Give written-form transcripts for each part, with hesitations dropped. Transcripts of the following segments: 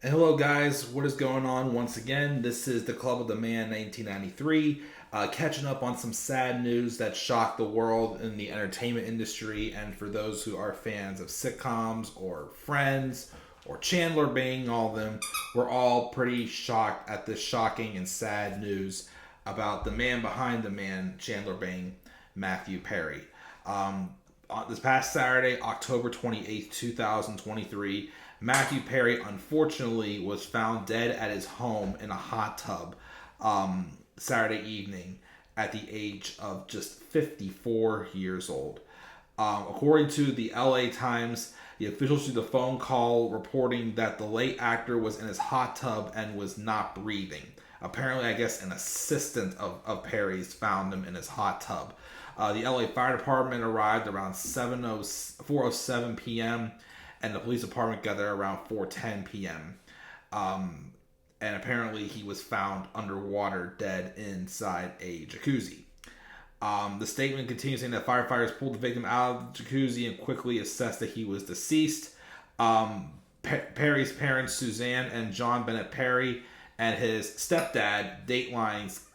Hello, guys. What is going on? Once again, this is the Club of the Man 1993, catching up on some sad news that shocked the world in the entertainment industry. And for those who are fans of sitcoms or Friends or Chandler Bing, all of them, we're all pretty shocked at this shocking and sad news about the man behind the man, Chandler Bing, Matthew Perry. This past Saturday, October 28th, 2023, Matthew Perry unfortunately was found dead at his home in a hot tub Saturday evening at the age of just 54 years old. According to the LA Times, the officials through the phone call reporting that the late actor was in his hot tub and was not breathing. Apparently, I guess an assistant of Perry's found him in his hot tub. The LA Fire Department arrived around 4:07 p.m. and the police department got there around 4:10 p.m. And apparently he was found underwater dead inside a jacuzzi. The statement continues saying that firefighters pulled the victim out of the jacuzzi and quickly assessed that he was deceased. Perry's parents, Suzanne and John Bennett Perry, and his stepdad, Dateline's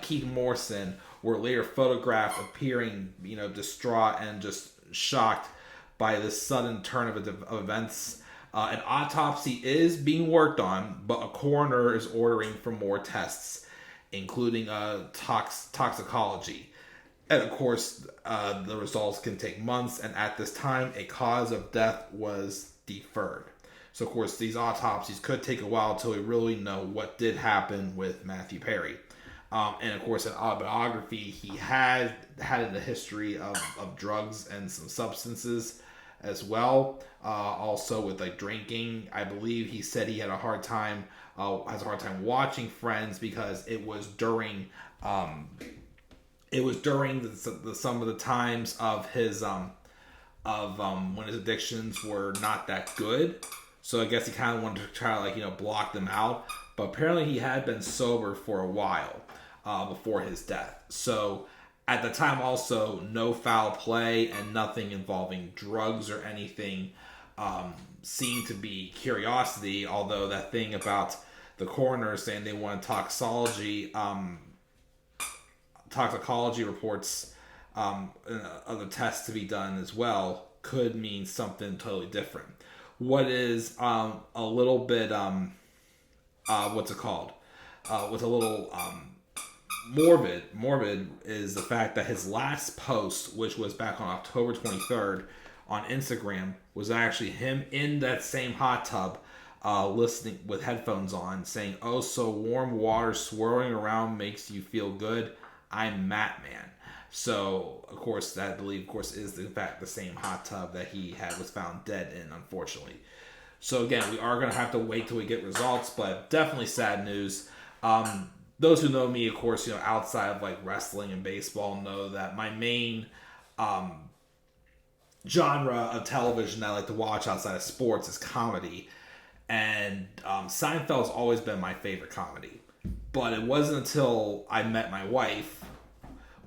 Keith Morrison, were later photographed appearing, distraught and just shocked by this sudden turn of events. An autopsy is being worked on, but a coroner is ordering for more tests, including toxicology. And of course, the results can take months, and at this time, a cause of death was deferred. So, of course, these autopsies could take a while until we really know what did happen with Matthew Perry. And of course, an autobiography, he had in the history of drugs and some substances as well. Also with drinking. I believe he said he had a hard time, has a hard time watching Friends because it was during some of the times of his when his addictions were not that good. So I guess he kind of wanted to try to block them out. But apparently he had been sober for a while before his death. So at the time also, no foul play and nothing involving drugs or anything seemed to be curiosity, although that thing about the coroner saying they want toxicology reports other tests to be done as well could mean something totally different. What is a little bit what's a little morbid is the fact that his last post, which was back on October 23rd on Instagram, was actually him in that same hot tub listening with headphones on, saying, "Oh, so warm water swirling around makes you feel good. I'm Matt Man." So, of course, that I believe, is in fact the same hot tub that he was found dead in, unfortunately. So again, we are going to have to wait till we get results, but definitely sad news. Those who know me, of course, outside of wrestling and baseball, know that my main genre of television that I like to watch outside of sports is comedy. And Seinfeld's always been my favorite comedy. But it wasn't until I met my wife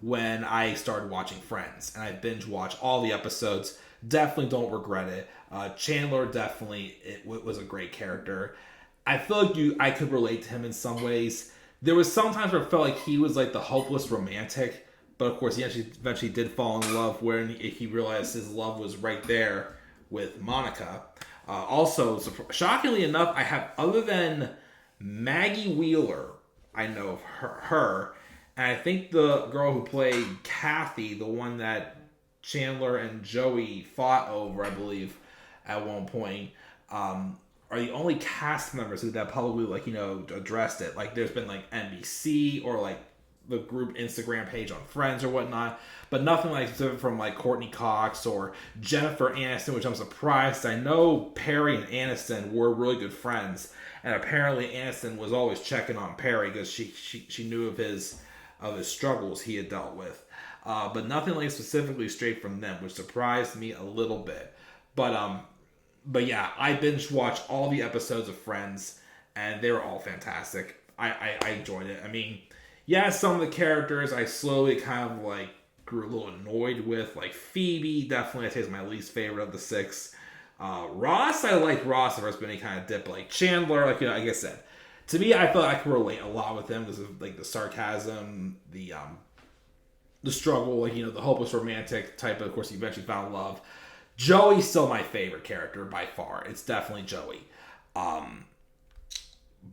when I started watching Friends. And I binge watched all the episodes. Definitely don't regret it. Chandler definitely was a great character. I feel like I could relate to him in some ways. There was some times where it felt like he was the hopeless romantic, but of course he eventually did fall in love when he realized his love was right there with Monica. Also, shockingly enough, I have, other than Maggie Wheeler, I know of her, and I think the girl who played Kathy, the one that Chandler and Joey fought over, I believe, at one point, are the only cast members who that probably addressed it. There's been NBC or the group Instagram page on Friends or whatnot, but nothing from Courtney Cox or Jennifer Aniston, which I'm surprised. I know Perry and Aniston were really good friends, and apparently Aniston was always checking on Perry because she knew of his struggles he had dealt with, but nothing specifically straight from them, which surprised me a little bit. But yeah, I binge watched all the episodes of Friends, and they were all fantastic. I enjoyed it. I mean, yeah, some of the characters I slowly kind of grew a little annoyed with. Phoebe, definitely I'd say is my least favorite of the six. Ross, I like Ross if there's been any kind of dip. Like Chandler, like like I said, to me, I feel like I can relate a lot with him because of like the sarcasm, the struggle, like the hopeless romantic type. Of course, he eventually found love. Joey's still my favorite character by far. It's definitely Joey.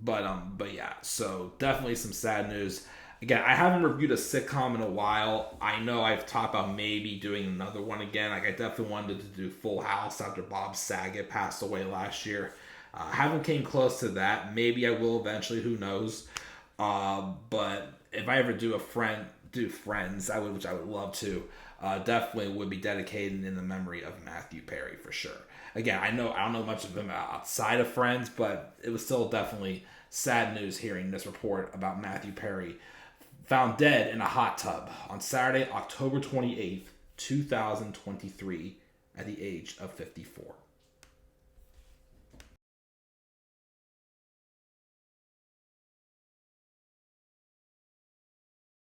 But yeah, so definitely some sad news. Again, I haven't reviewed a sitcom in a while. I know I've talked about maybe doing another one again. Like I definitely wanted to do Full House after Bob Saget passed away last year. Haven't came close to that. Maybe I will eventually. Who knows? But if I ever do Friends, which I would love to. Definitely would be dedicated in the memory of Matthew Perry for sure. Again, I don't know much of him outside of Friends, but it was still definitely sad news hearing this report about Matthew Perry found dead in a hot tub on Saturday, October 28th, 2023, at the age of 54.